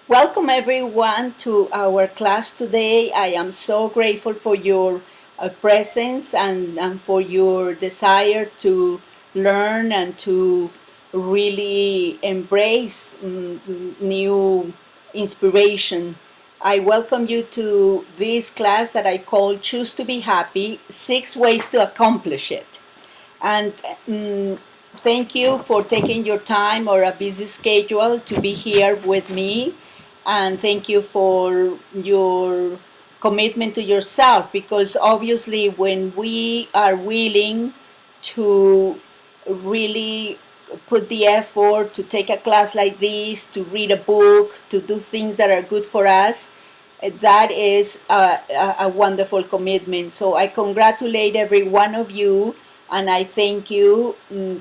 Welcome everyone to our class today. I am so grateful for your presence and for your desire to learn and to really embrace new inspiration. I welcome you to this class that I call Choose to Be Happy, 6 Ways to Accomplish It. And thank you for taking your time or a busy schedule to be here with me. And thank you for your commitment to yourself, because obviously, when we are willing to really put the effort to take a class like this, to read a book, to do things that are good for us, that is a wonderful commitment. So I congratulate every one of you, and I thank you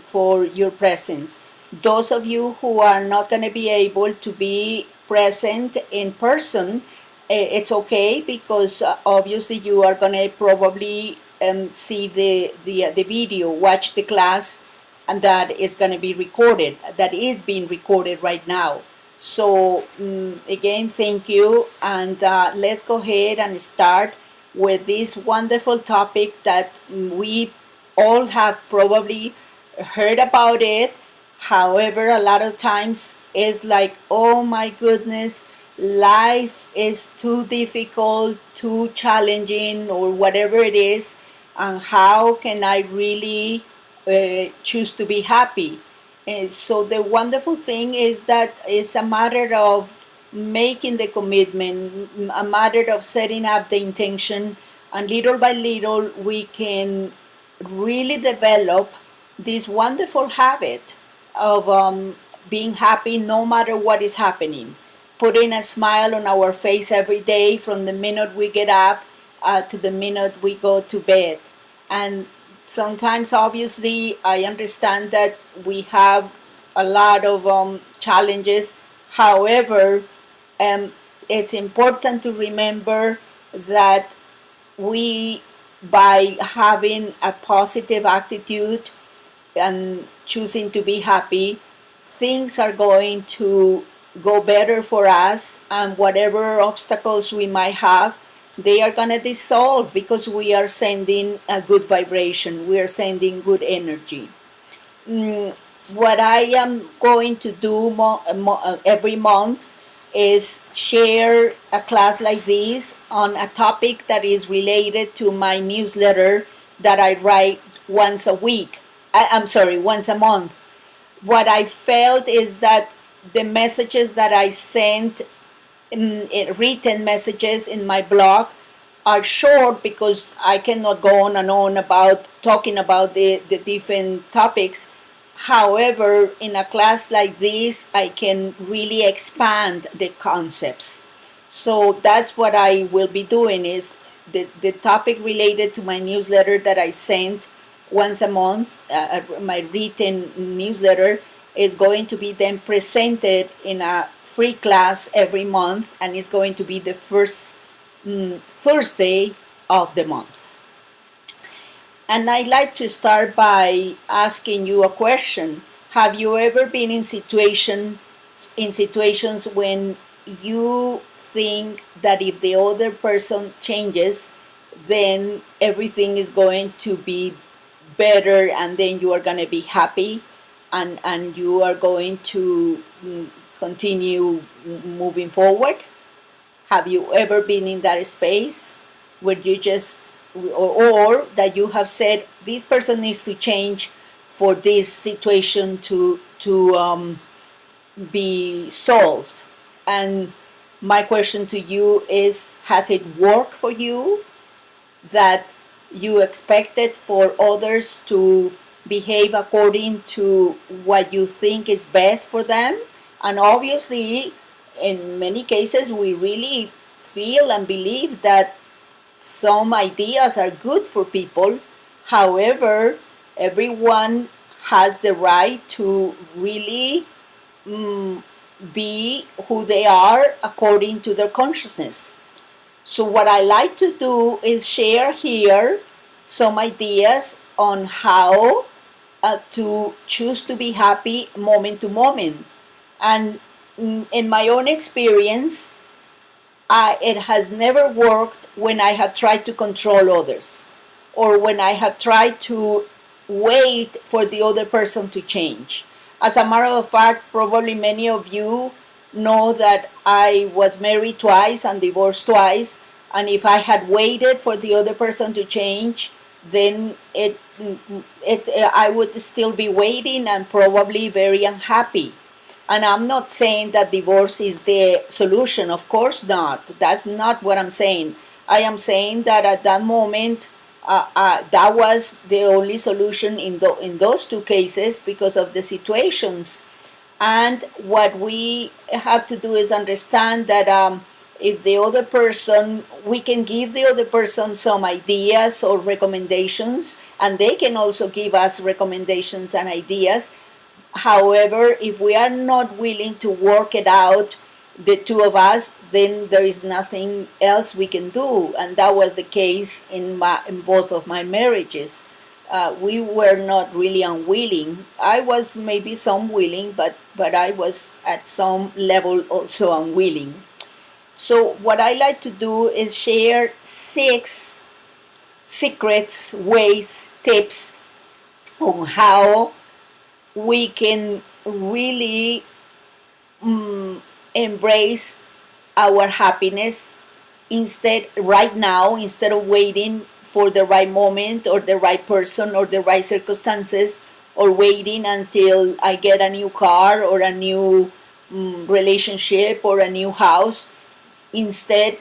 for your presence. Those of you who are not going to be able to be present in person, it's okay, because obviously you are going to probably see the video, watch the class, and that is going to be recorded. That is being recorded right now. So again, thank you, and let's go ahead and start with this wonderful topic that we all have probably heard about it. However, a lot of times it's like, oh my goodness, life is too difficult, too challenging, or whatever it is, and how can I really choose to be happy? And so the wonderful thing is that it's a matter of making the commitment, a matter of setting up the intention, and little by little we can really develop this wonderful habit of being happy no matter what is happening, putting a smile on our face every day from the minute we get up to the minute we go to bed. And sometimes, obviously, I understand that we have a lot of challenges. However, um, it's important to remember that we, by having a positive attitude and choosing to be happy, things are going to go better for us, and whatever obstacles we might have, they are going to dissolve, because we are sending a good vibration, we are sending good energy. What I am going to do every month is share a class like this on a topic that is related to my newsletter that I write once a week. I'm sorry, once a month. What I felt is that the messages that I sent in written messages in my blog are short, because I cannot go on and on about talking about the different topics. However, in a class like this, I can really expand the concepts. So that's what I will be doing, is the topic related to my newsletter that I sent once a month, my written newsletter, is going to be then presented in a free class every month, and it's going to be the first Thursday of the month. And I'd like to start by asking you a question. Have you ever been in situations when you think that if the other person changes, then everything is going to be better, and then you are going to be happy, and you are going to continue moving forward? Have you ever been in that space where you just, or that you have said, this person needs to change for this situation to be solved? And my question to you is, has it worked for you, that you expected for others to behave according to what you think is best for them? And obviously, in many cases, we really feel and believe that some ideas are good for people. However, everyone has the right to really be who they are according to their consciousness. So, what I like to do is share here some ideas on how to choose to be happy moment to moment. And in my own experience, it has never worked when I have tried to control others or when I have tried to wait for the other person to change. As a matter of fact, probably many of you know that I was married twice and divorced twice, and if I had waited for the other person to change, then I would still be waiting and probably very unhappy. And I'm not saying that divorce is the solution, of course not. That's not what I'm saying. I am saying that at that moment, that was the only solution in those two cases because of the situations. And what we have to do is understand that if the other person, we can give the other person some ideas or recommendations, and they can also give us recommendations and ideas. However, if we are not willing to work it out, the two of us, then there is nothing else we can do. And that was the case in both of my marriages. We were not really unwilling. I was maybe some willing, but I was at some level also unwilling. So what I like to do is share 6 secrets, ways, tips on how we can really embrace our happiness right now, instead of waiting for the right moment or the right person or the right circumstances, or waiting until I get a new car or a new relationship or a new house. Instead,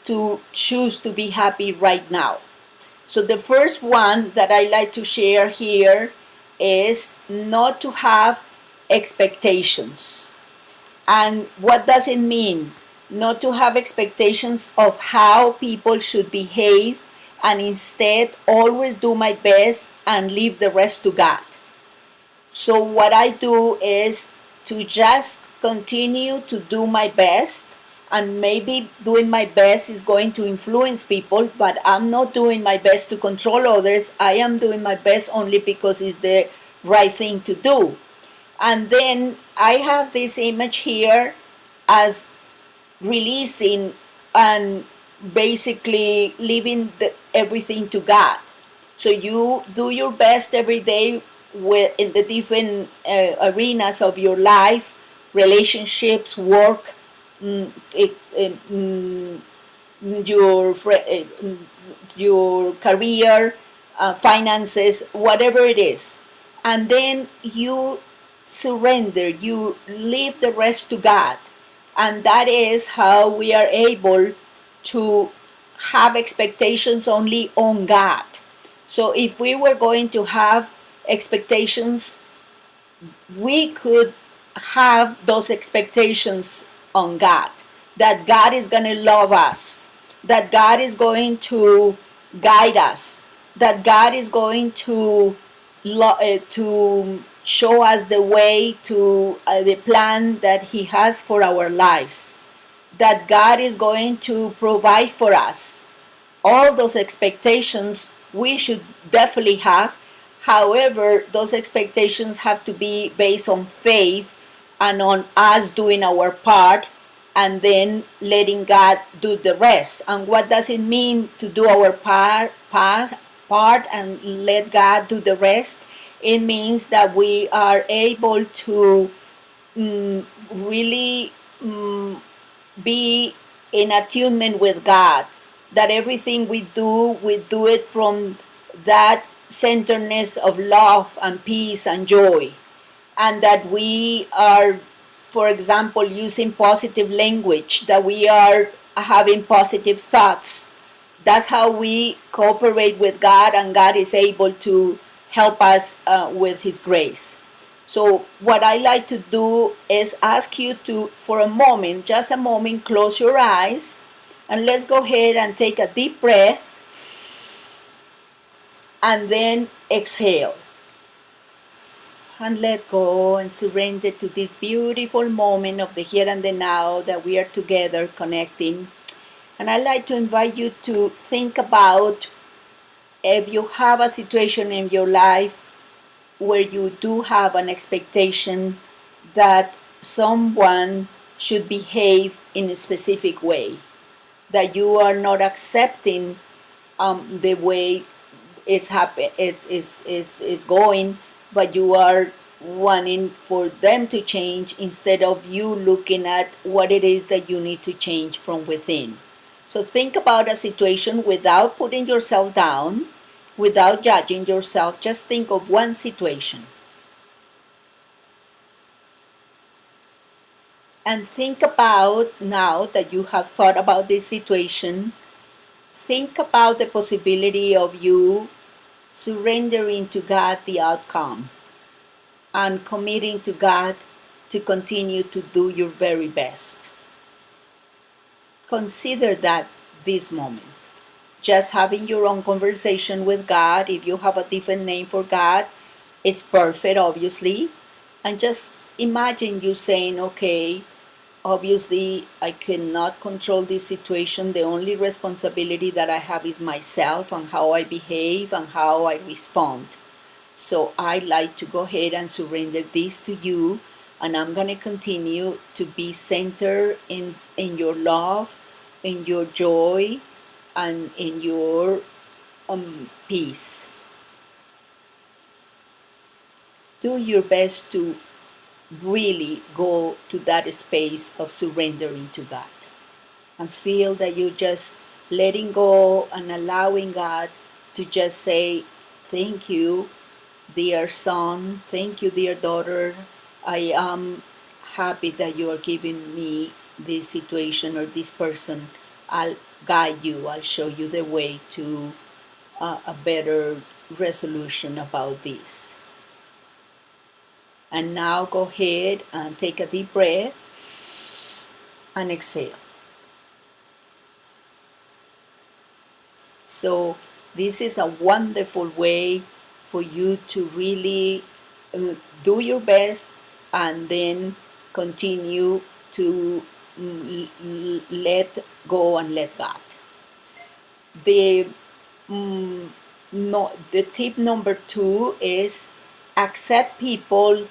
to choose to be happy right now. So the first one that I like to share here is not to have expectations. And what does it mean? Not to have expectations of how people should behave, and instead always do my best and leave the rest to God. So what I do is to just continue to do my best, and maybe doing my best is going to influence people, but I'm not doing my best to control others. I am doing my best only because it's the right thing to do. And then I have this image here as releasing and basically leaving everything to God. So you do your best every day in the different arenas of your life, relationships, work, your your career, finances, whatever it is. And then you surrender, you leave the rest to God. And that is how we are able to have expectations only on God. So if we were going to have expectations, we could have those expectations on God. That God is going to love us, that God is going to guide us, that God is going to show us the way to the plan that He has for our lives, that God is going to provide for us. All those expectations we should definitely have. However, those expectations have to be based on faith and on us doing our part, and then letting God do the rest. And what does it mean to do our part and let God do the rest? It means that we are able to really be in attunement with God, that everything we do it from that centeredness of love and peace and joy, and that we are, for example, using positive language, that we are having positive thoughts. That's how we cooperate with God, and God is able to help us with His grace. So what I like to do is ask you to, for a moment, just a moment, close your eyes, and let's go ahead and take a deep breath, and then exhale. And let go and surrender to this beautiful moment of the here and the now that we are together connecting. And I'd like to invite you to think about, if you have a situation in your life where you do have an expectation that someone should behave in a specific way, that you are not accepting the way it's going, but you are wanting for them to change instead of you looking at what it is that you need to change from within. So think about a situation without putting yourself down, without judging yourself. Just think of one situation. And think about, now that you have thought about this situation, think about the possibility of you surrendering to God the outcome and committing to God to continue to do your very best. Consider that this moment. Just having your own conversation with God, if you have a different name for God, it's perfect, obviously. And just imagine you saying, okay, obviously, I cannot control this situation. The only responsibility that I have is myself and how I behave and how I respond. So I'd like to go ahead and surrender this to you, and I'm going to continue to be centered in your love, in your joy, and in your peace. Do your best to really go to that space of surrendering to God and feel that you're just letting go and allowing God to just say, thank you, dear son, thank you, dear daughter. I am happy that you are giving me this situation or this person. I'll guide you, I'll show you the way to a better resolution about this. And now go ahead and take a deep breath and exhale. So this is a wonderful way for you to really do your best and then continue to let go and let God. The no, the tip number 2 is accept people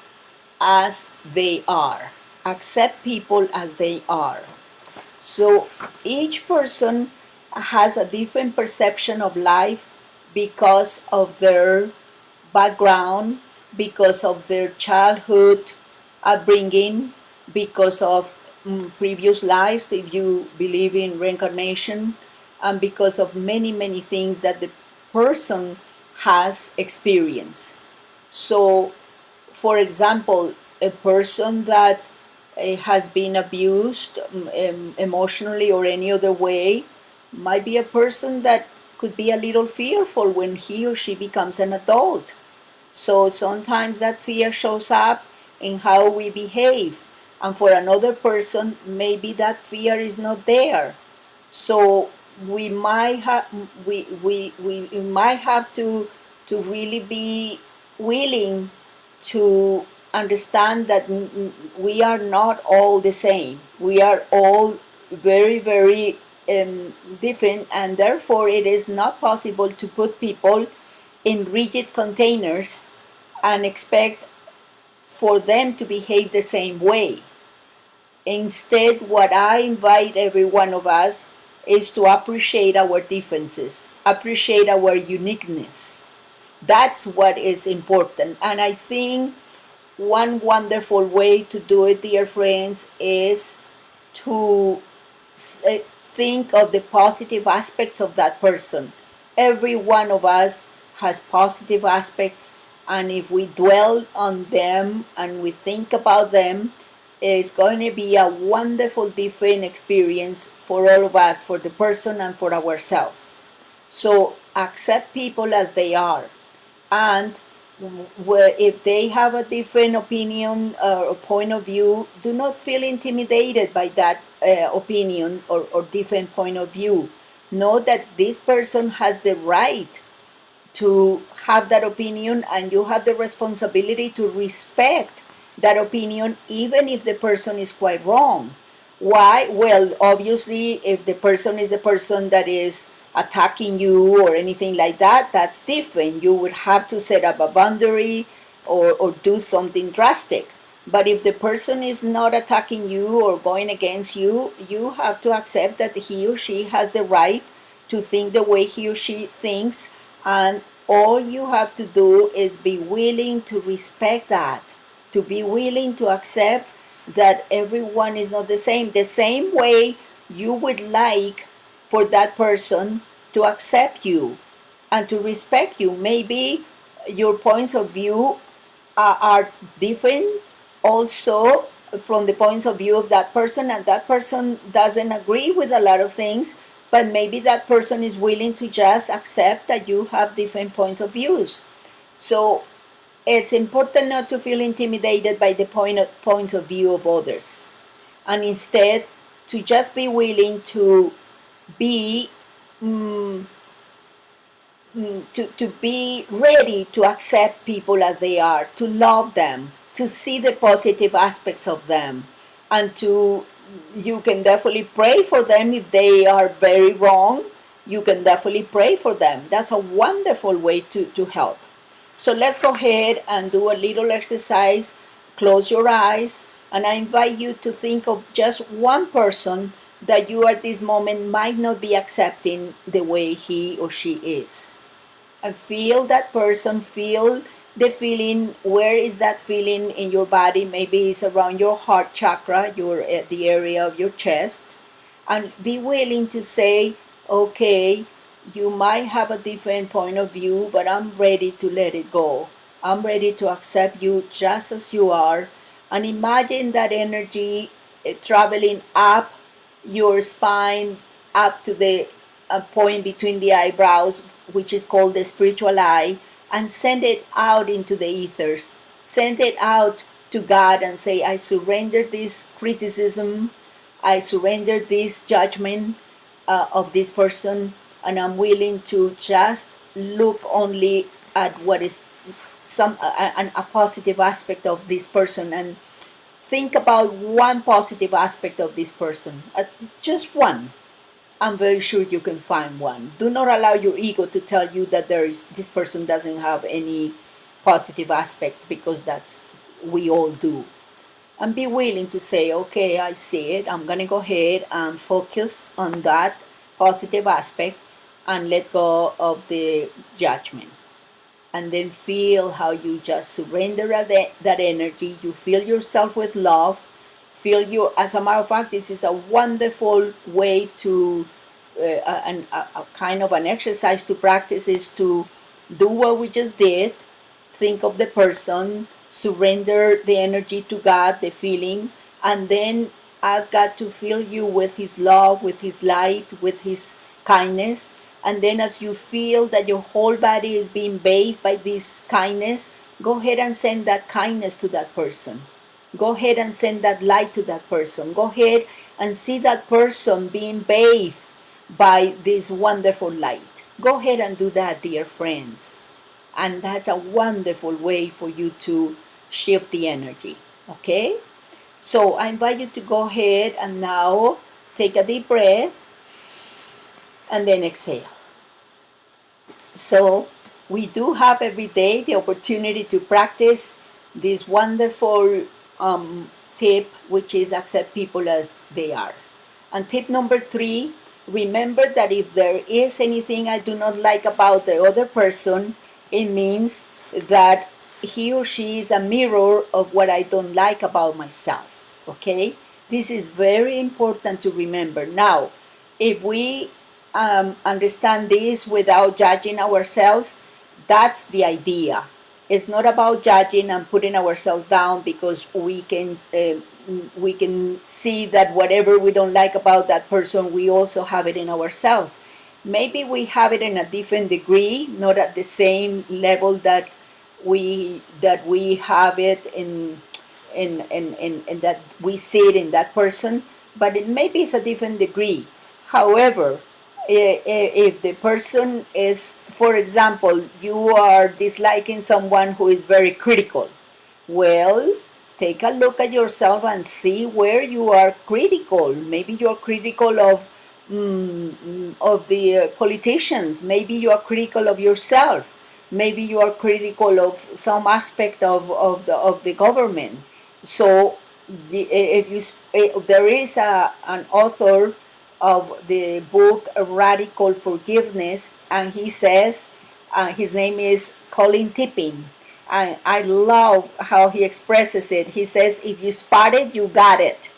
as they are. Accept people as they are. So each person has a different perception of life because of their background, because of their childhood upbringing, because of previous lives, if you believe in reincarnation, and because of many, many things that the person has experienced. So, for example, a person that has been abused emotionally or any other way might be a person that could be a little fearful when he or she becomes an adult. So sometimes that fear shows up in how we behave. And for another person, maybe that fear is not there. So we might have we might have to really be willing to understand that we are not all the same. We are all very, very different, and therefore it is not possible to put people in rigid containers and expect for them to behave the same way. Instead, what I invite every one of us is to appreciate our differences, appreciate our uniqueness. That's what is important. And I think one wonderful way to do it, dear friends, is to think of the positive aspects of that person. Every one of us has positive aspects, and if we dwell on them and we think about them, it's going to be a wonderful, different experience for all of us, for the person and for ourselves. So accept people as they are, and if they have a different opinion or point of view, do not feel intimidated by that opinion or different point of view. Know that this person has the right to have that opinion, and you have the responsibility to respect that opinion, even if the person is quite wrong. Why? Well, obviously, if the person is a person that is attacking you or anything like that, that's different. You would have to set up a boundary or do something drastic. But if the person is not attacking you or going against you, you have to accept that he or she has the right to think the way he or she thinks. And all you have to do is be willing to respect that, to be willing to accept that everyone is not the same way you would like for that person to accept you and to respect you. Maybe your points of view are different also from the points of view of that person, and that person doesn't agree with a lot of things, but maybe that person is willing to just accept that you have different points of views. So it's important not to feel intimidated by the points of view of others, and instead to just be willing to be mm, to be ready to accept people as they are, to love them, to see the positive aspects of them, and to, you can definitely pray for them if they are very wrong. You can definitely pray for them. That's a wonderful way to help. So let's go ahead and do a little exercise. Close your eyes, and I invite you to think of just one person that you at this moment might not be accepting the way he or she is. And feel that person, feel the feeling. Where is that feeling in your body? Maybe it's around your heart chakra, your the area of your chest. And be willing to say, okay, you might have a different point of view, but I'm ready to let it go. I'm ready to accept you just as you are. And imagine that energy traveling up your spine, up to the point between the eyebrows, which is called the spiritual eye, and send it out into the ethers. Send it out to God and say, I surrender this criticism, I surrender this judgment of this person, and I'm willing to just look only at what is a positive aspect of this person, and think about one positive aspect of this person, just one. I'm very sure you can find one. Do not allow your ego to tell you that this person doesn't have any positive aspects, because that's, we all do. And be willing to say, okay, I see it. I'm going to go ahead and focus on that positive aspect and let go of the judgment. And then feel how you just surrender that energy. You fill yourself with love. Feel your, as a matter of fact, this is a wonderful way to, a kind of an exercise to practice, is to do what we just did. Think of the person, surrender the energy to God, the feeling, and then ask God to fill you with His love, with His light, with His kindness. And then, as you feel that your whole body is being bathed by this kindness, go ahead and send that kindness to that person. Go ahead and send that light to that person. Go ahead and see that person being bathed by this wonderful light. Go ahead and do that, dear friends. And that's a wonderful way for you to shift the energy. Okay? So I invite you to go ahead and now take a deep breath and then exhale. So we do have every day the opportunity to practice this wonderful tip, which is accept people as they are. And tip number 3, remember that if there is anything I do not like about the other person, it means that he or she is a mirror of what I don't like about myself. Okay? This is very important to remember. Now, if we understand this without judging ourselves, that's the idea. It's not about judging and putting ourselves down, because we can see that whatever we don't like about that person, we also have it in ourselves. Maybe we have it in a different degree, not at the same level that we have it in that we see it in that person, but maybe it's a different degree. However, if the person is, for example, you are disliking someone who is very critical, well, take a look at yourself and see where you are critical. Maybe you are critical of the politicians. Maybe you are critical of yourself. Maybe you are critical of some aspect of the government. So if there is an author of the book Radical Forgiveness, and he says, his name is Colin Tipping, and I love how he expresses it. He says, if you spot it, you got it,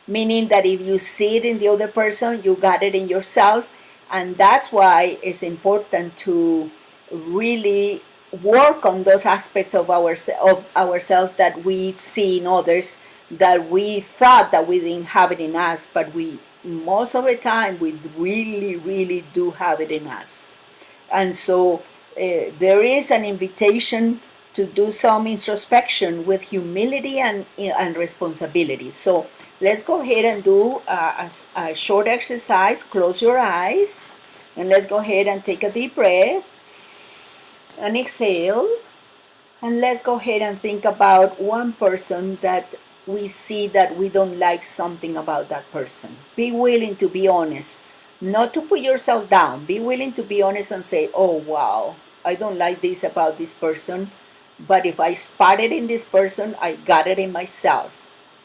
meaning that if you see it in the other person, you got it in yourself. And that's why it's important to really work on those aspects of ourselves that we see in others, that we thought that we didn't have it in us, but we, most of the time, we really do have it in us. And so there is an invitation to do some introspection with humility and responsibility. So let's go ahead and do a short exercise. Close your eyes, and let's go ahead and take a deep breath and exhale. And let's go ahead and think about one person that we see that we don't like something about that person. Be willing to be honest, not to put yourself down. Be willing to be honest and say, oh, wow, I don't like this about this person. But if I spot it in this person, I got it in myself.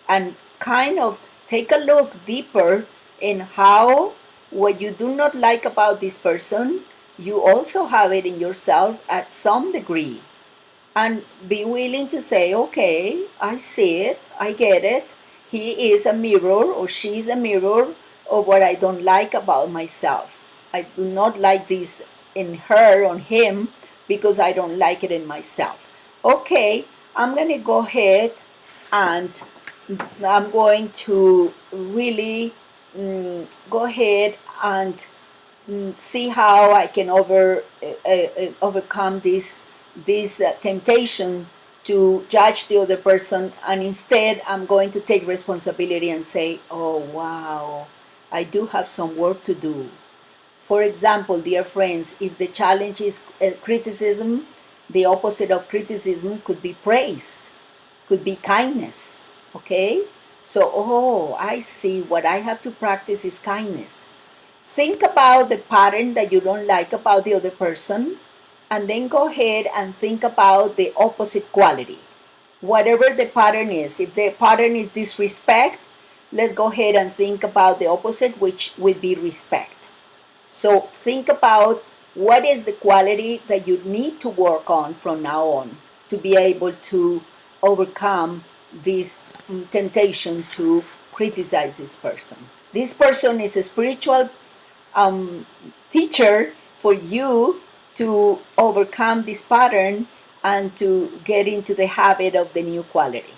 And kind of take a look deeper in how what you do not like about this person, you also have it in yourself at some degree. And be willing to say, okay, I see it, I get it. He is a mirror or she is a mirror of what I don't like about myself. I do not like this in her or him because I don't like it in myself. Okay, I'm going to go ahead and I'm going to really go ahead and see how I can overcome this temptation to judge the other person, and instead I'm going to take responsibility and say, oh wow, I do have some work to do. For example, dear friends, if the challenge is criticism, the opposite of criticism could be praise, could be kindness. Okay, so oh, I see, what I have to practice is kindness. Think about the pattern that you don't like about the other person, and then go ahead and think about the opposite quality. Whatever the pattern is, if the pattern is disrespect, let's go ahead and think about the opposite, which would be respect. So think about what is the quality that you need to work on from now on to be able to overcome this temptation to criticize this person. This person is a spiritual um, teacher for you to overcome this pattern and to get into the habit of the new quality.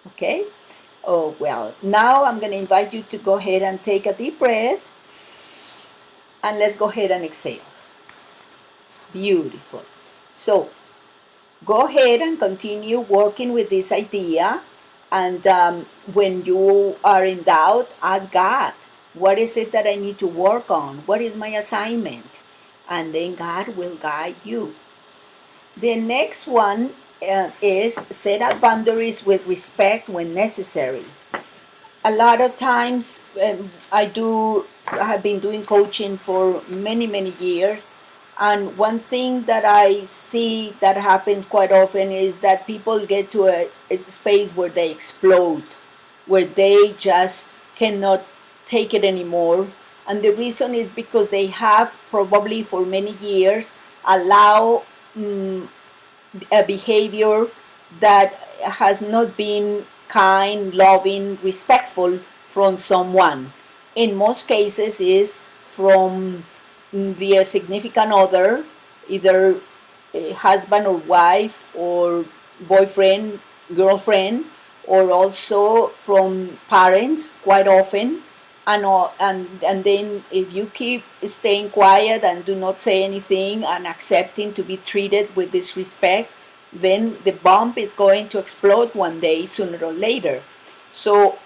Okay? Oh, well, now I'm going to invite you to go ahead and take a deep breath, and let's go ahead and exhale. Beautiful. So go ahead and continue working with this idea. And when you are in doubt, ask God, what is it that I need to work on? What is my assignment? And then God will guide you. The next one is set up boundaries with respect when necessary. A lot of times I have been doing coaching for many years, and one thing that I see that happens quite often is that people get to a space where they explode, where they just cannot take it anymore. And the reason is because they have probably for many years allowed a behavior that has not been kind, loving, respectful from someone. In most cases is from the significant other, either a husband or wife or boyfriend, girlfriend, or also from parents quite often. And then if you keep staying quiet and do not say anything and accepting to be treated with disrespect, then the bomb is going to explode one day, sooner or later. So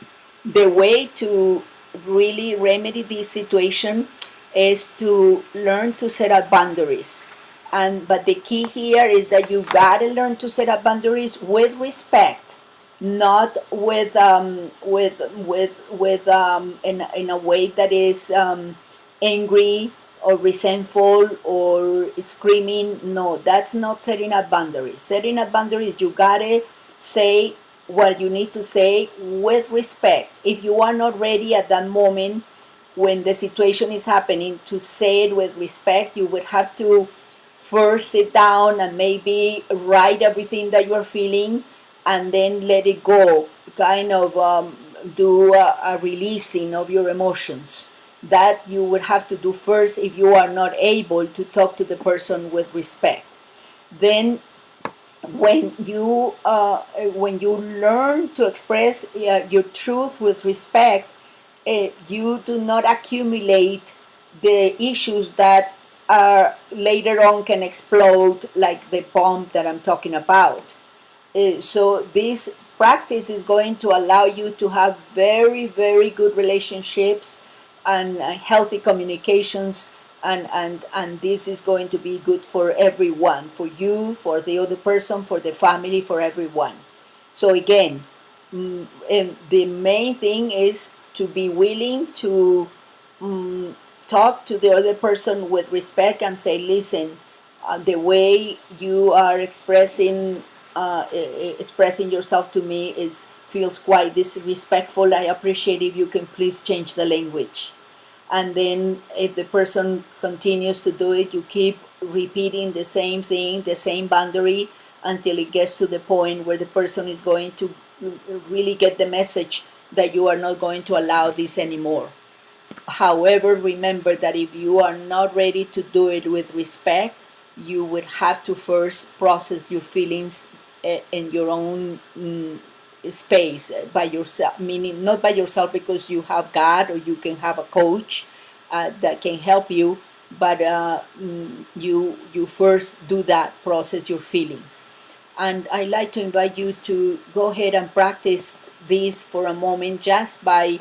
the way to really remedy this situation is to learn to set up boundaries. But the key here is that you gotta learn to set up boundaries with respect, not in a way that is angry or resentful or screaming. No, that's not setting up boundaries. Setting up boundaries, you gotta say what you need to say with respect. If you are not ready at that moment when the situation is happening to say it with respect, you would have to first sit down and maybe write everything that you're feeling and then let it go, kind of do a releasing of your emotions. That you would have to do first if you are not able to talk to the person with respect. Then when you learn to express your truth with respect, you do not accumulate the issues that are later on can explode, like the bomb that I'm talking about. So this practice is going to allow you to have very, very good relationships and healthy communications, and this is going to be good for everyone, for you, for the other person, for the family, for everyone. So again, and the main thing is to be willing to mm, talk to the other person with respect and say, listen, the way you are expressing yourself to me is feels quite disrespectful. I appreciate if you can please change the language. And then if the person continues to do it, you keep repeating the same thing, the same boundary, until it gets to the point where the person is going to really get the message that you are not going to allow this anymore. However, remember that if you are not ready to do it with respect, you would have to first process your feelings in your own space by yourself, meaning not by yourself because you have God or you can have a coach that can help you, but you first do that, process your feelings. And I like to invite you to go ahead and practice this for a moment just by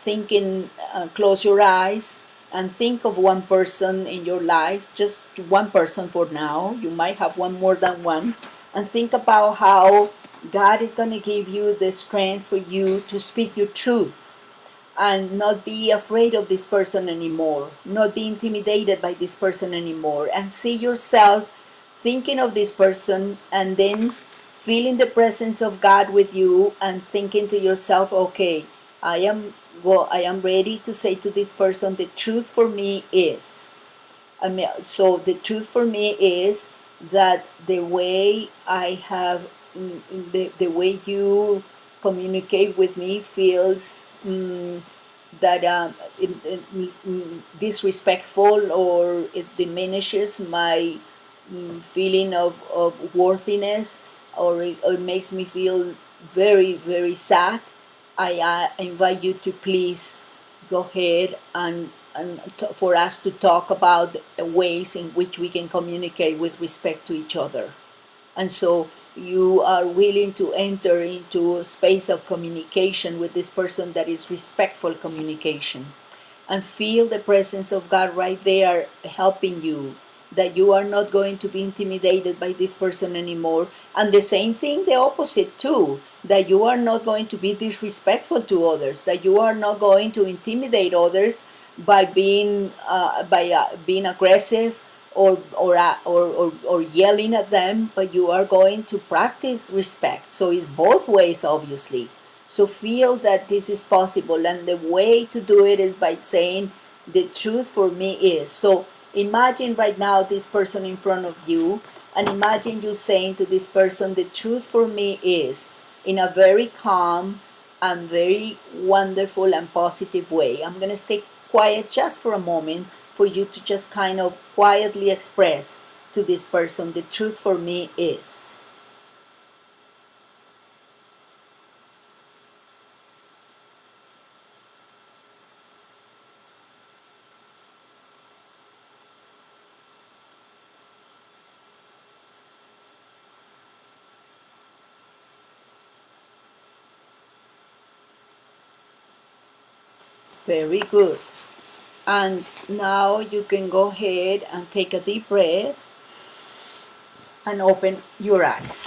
thinking, close your eyes and think of one person in your life, just one person for now. You might have one more than one, and think about how God is going to give you the strength for you to speak your truth and not be afraid of this person anymore, not be intimidated by this person anymore, and see yourself thinking of this person and then feeling the presence of God with you and thinking to yourself, okay, I am I am ready to say to this person, the truth for me is. I mean, so the truth for me is that the way I have, the way you communicate with me feels that disrespectful, or it diminishes my feeling of worthiness, or it makes me feel very, very sad. I invite you to please go ahead and for us to talk about ways in which we can communicate with respect to each other. And so you are willing to enter into a space of communication with this person that is respectful communication, and feel the presence of God right there helping you, that you are not going to be intimidated by this person anymore. And the same thing, the opposite too, that you are not going to be disrespectful to others, that you are not going to intimidate others by being aggressive, or yelling at them, but you are going to practice respect. So it's both ways, obviously. So feel that this is possible, and the way to do it is by saying, the truth for me is. So imagine right now this person in front of you, and imagine you saying to this person, the truth for me is, in a very calm and very wonderful and positive way. I'm going to stay quiet just for a moment for you to just kind of quietly express to this person, the truth for me is. Very good. And now you can go ahead and take a deep breath and open your eyes.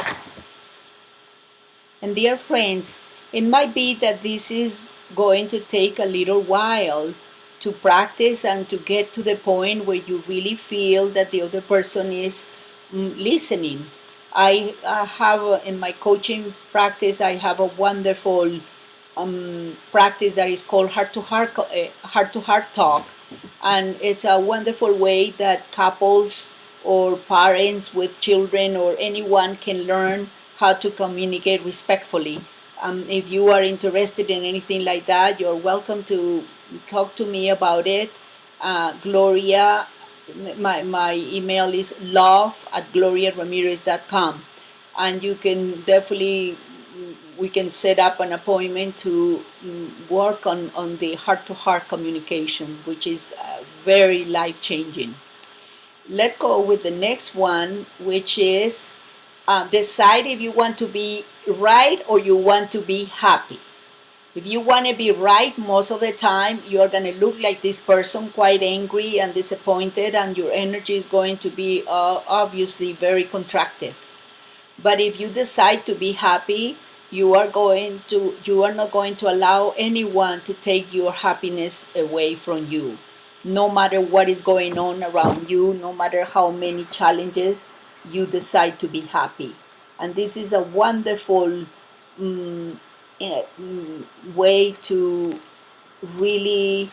And dear friends, it might be that this is going to take a little while to practice and to get to the point where you really feel that the other person is listening. I have in my coaching practice, I have a wonderful practice that is called heart to heart talk, and it's a wonderful way that couples or parents with children or anyone can learn how to communicate respectfully. If you are interested in anything like that, you're welcome to talk to me about it. Gloria, my email is love@gloriaramirez.com, and you can definitely, we can set up an appointment to work on the heart-to-heart communication, which is very life-changing. Let's go with the next one, which is decide if you want to be right or you want to be happy. If you want to be right, most of the time you're going to look like this person, quite angry and disappointed, and your energy is going to be obviously very contracted. But if you decide to be happy, you are not going to allow anyone to take your happiness away from you. No matter what is going on around you, no matter how many challenges, you decide to be happy. And this is a wonderful way to really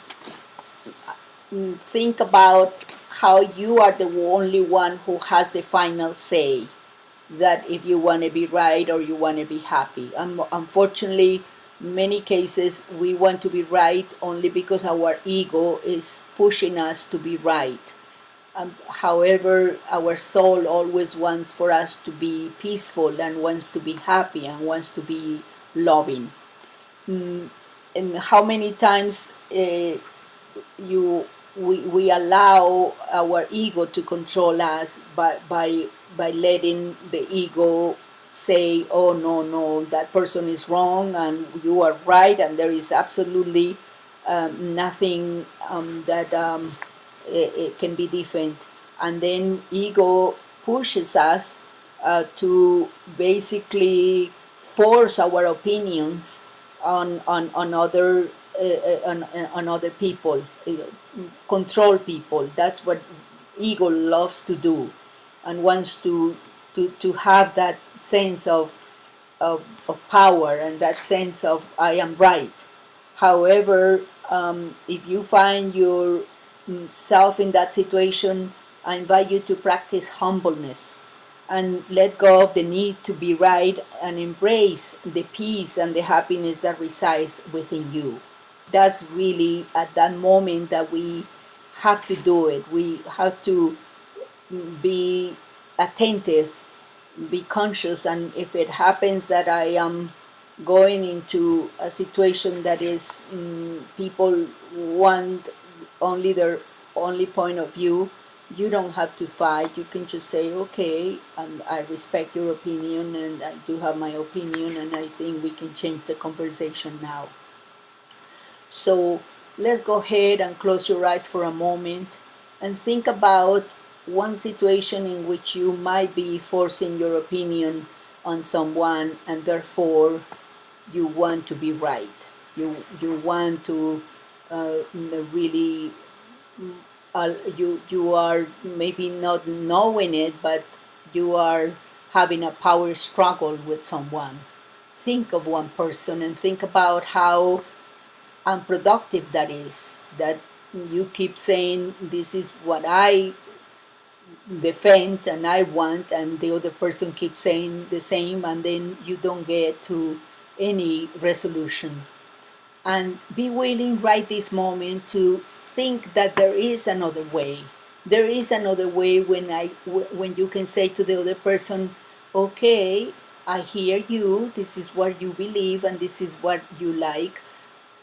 think about how you are the only one who has the final say, that if you want to be right or you want to be happy. Unfortunately, many cases we want to be right only because our ego is pushing us to be right. However, our soul always wants for us to be peaceful and wants to be happy and wants to be loving. And how many times you we allow our ego to control us by letting the ego say, oh no, that person is wrong and you are right, and there is absolutely nothing that it can be different. And then ego pushes us to basically force our opinions on other on other people, control people. That's what ego loves to do, and wants to have that sense of power and that sense of I am right. However, if you find yourself in that situation, I invite you to practice humbleness and let go of the need to be right and embrace the peace and the happiness that resides within you. That's really at that moment that we have to do it. We have to be attentive, be conscious, and if it happens that I am going into a situation that is people want only their only point of view, you don't have to fight. You can just say, okay, I respect your opinion and I do have my opinion, and I think we can change the conversation now. So let's go ahead and close your eyes for a moment and think about one situation in which you might be forcing your opinion on someone, and therefore you want to be right. You want to really you are maybe not knowing it, but you are having a power struggle with someone. Think of one person and think about how unproductive that is, that you keep saying this is what I defend and I want, and the other person keeps saying the same, and then you don't get to any resolution. And be willing right this moment to think that there is another way. There is another way when you can say to the other person, okay, I hear you, this is what you believe and this is what you like.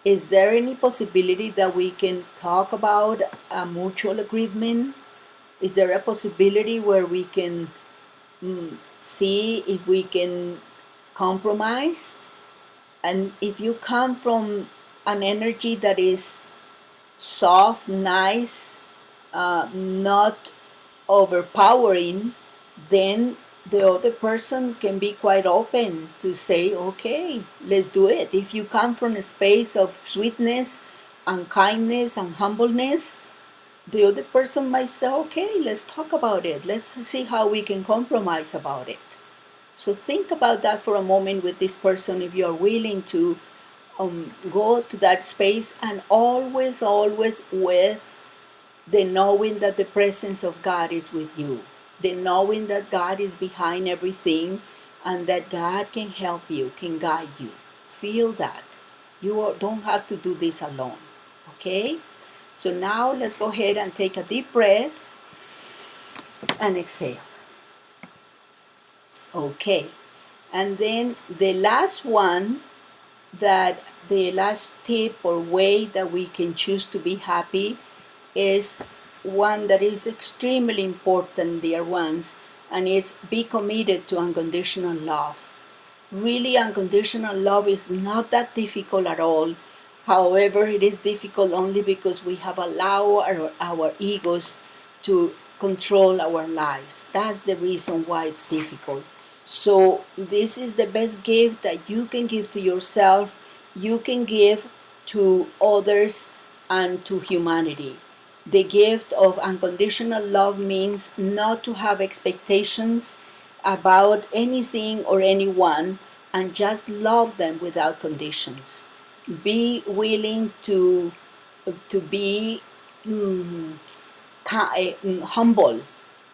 Is there any possibility that we can talk about a mutual agreement? Is there a possibility where we can see if we can compromise? And if you come from an energy that is soft, nice, not overpowering, then the other person can be quite open to say, okay, let's do it. If you come from a space of sweetness and kindness and humbleness, the other person might say, okay, let's talk about it. Let's see how we can compromise about it. So think about that for a moment with this person if you are willing to go to that space, and always, always with the knowing that the presence of God is with you, the knowing that God is behind everything and that God can help you, can guide you. Feel that. Don't have to do this alone. Okay? So now let's go ahead and take a deep breath and exhale. Okay. And then the last one, that the last tip or way that we can choose to be happy is one that is extremely important, dear ones, and it's be committed to unconditional love. Really, unconditional love is not that difficult at all. However, it is difficult only because we have allowed our egos to control our lives. That's the reason why it's difficult. So, this is the best gift that you can give to yourself, you can give to others, and to humanity. The gift of unconditional love means not to have expectations about anything or anyone, and just love them without conditions. Be willing to be mm, humble,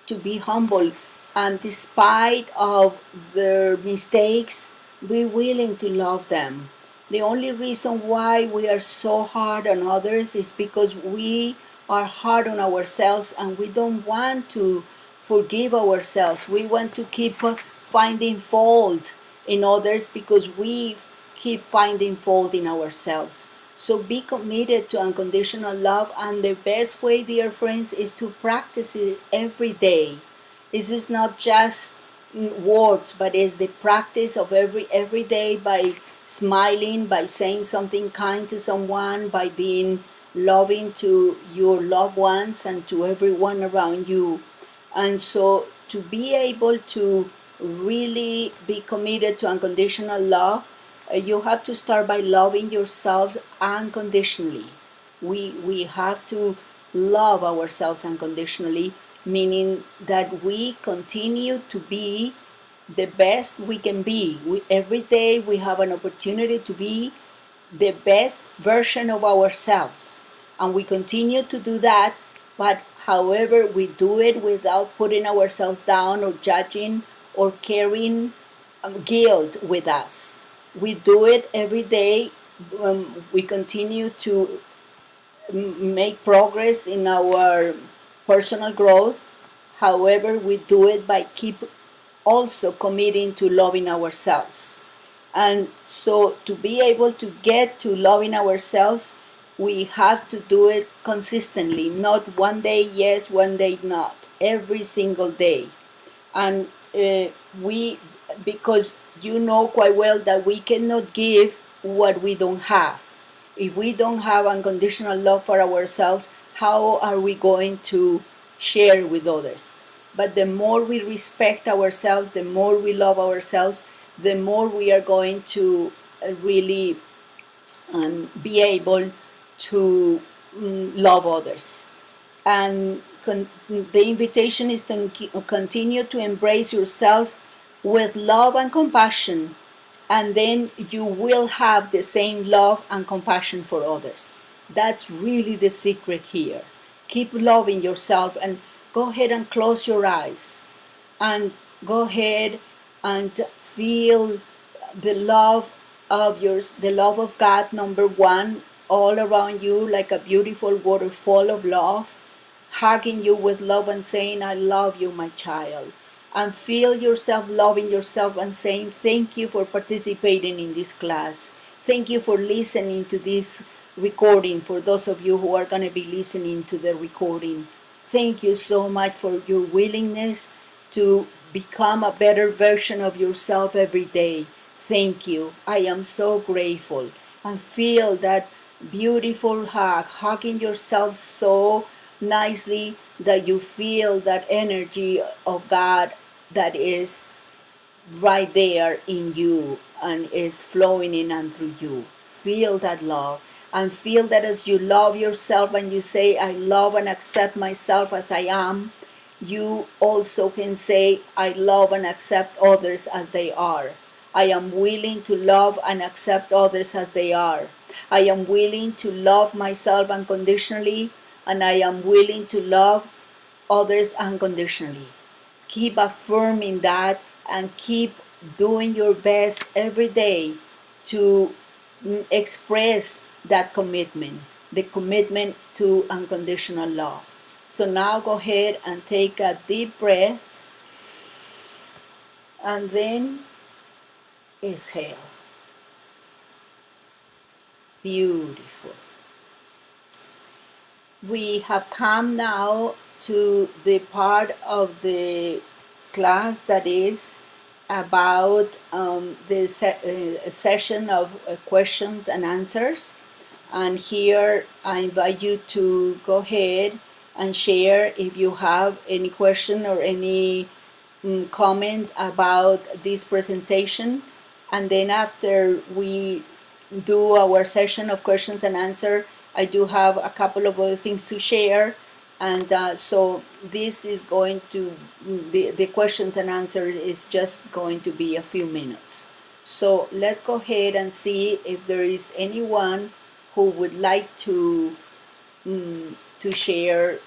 to be humble, and despite of their mistakes, be willing to love them. The only reason why we are so hard on others is because we are hard on ourselves, and we don't want to forgive ourselves. We want to keep finding fault in others because we keep finding fault in ourselves. So be committed to unconditional love, and the best way, dear friends, is to practice it every day. This is not just words, but is the practice of every day, by smiling, by saying something kind to someone, by being loving to your loved ones and to everyone around you. And so to be able to really be committed to unconditional love, you have to start by loving yourselves unconditionally. We have to love ourselves unconditionally, meaning that we continue to be the best we can be. Every day we have an opportunity to be the best version of ourselves, and we continue to do that. But however, we do it without putting ourselves down or judging or carrying guilt with us. We do it every day. We continue to make progress in our personal growth. However, we do it by keep also committing to loving ourselves. And so to be able to get to loving ourselves, we have to do it consistently, not one day yes, one day not, every single day. And we, because you know quite well that we cannot give what we don't have. If we don't have unconditional love for ourselves, how are we going to share with others? But the more we respect ourselves, the more we love ourselves, the more we are going to really be able to love others. And the invitation is to continue to embrace yourself with love and compassion, and then you will have the same love and compassion for others. That's really the secret here. Keep loving yourself, and go ahead and close your eyes and go ahead and feel the love of yours, the love of God, number one, all around you like a beautiful waterfall of love, hugging you with love and saying, I love you, my child. And feel yourself loving yourself and saying, thank you for participating in this class. Thank you for listening to this recording. For those of you who are going to be listening to the recording, thank you so much for your willingness to become a better version of yourself every day. Thank you. I am so grateful. And feel that beautiful hug, hugging yourself so nicely that you feel that energy of God that is right there in you and is flowing in and through you. Feel that love, and feel that as you love yourself and you say, I love and accept myself as I am, you also can say, I love and accept others as they are. I am willing to love and accept others as they are. I am willing to love myself unconditionally, and I am willing to love others unconditionally. Keep affirming that and keep doing your best every day to express that commitment, the commitment to unconditional love. So now go ahead and take a deep breath and then exhale. Beautiful. We have come now to the part of the class that is about the session of questions and answers. And here I invite you to go ahead and share if you have any question or any comment about this presentation. And then after we do our session of questions and answer, I do have a couple of other things to share. And so this is going to, the questions and answer is just going to be a few minutes. So let's go ahead and see if there is anyone who would like to share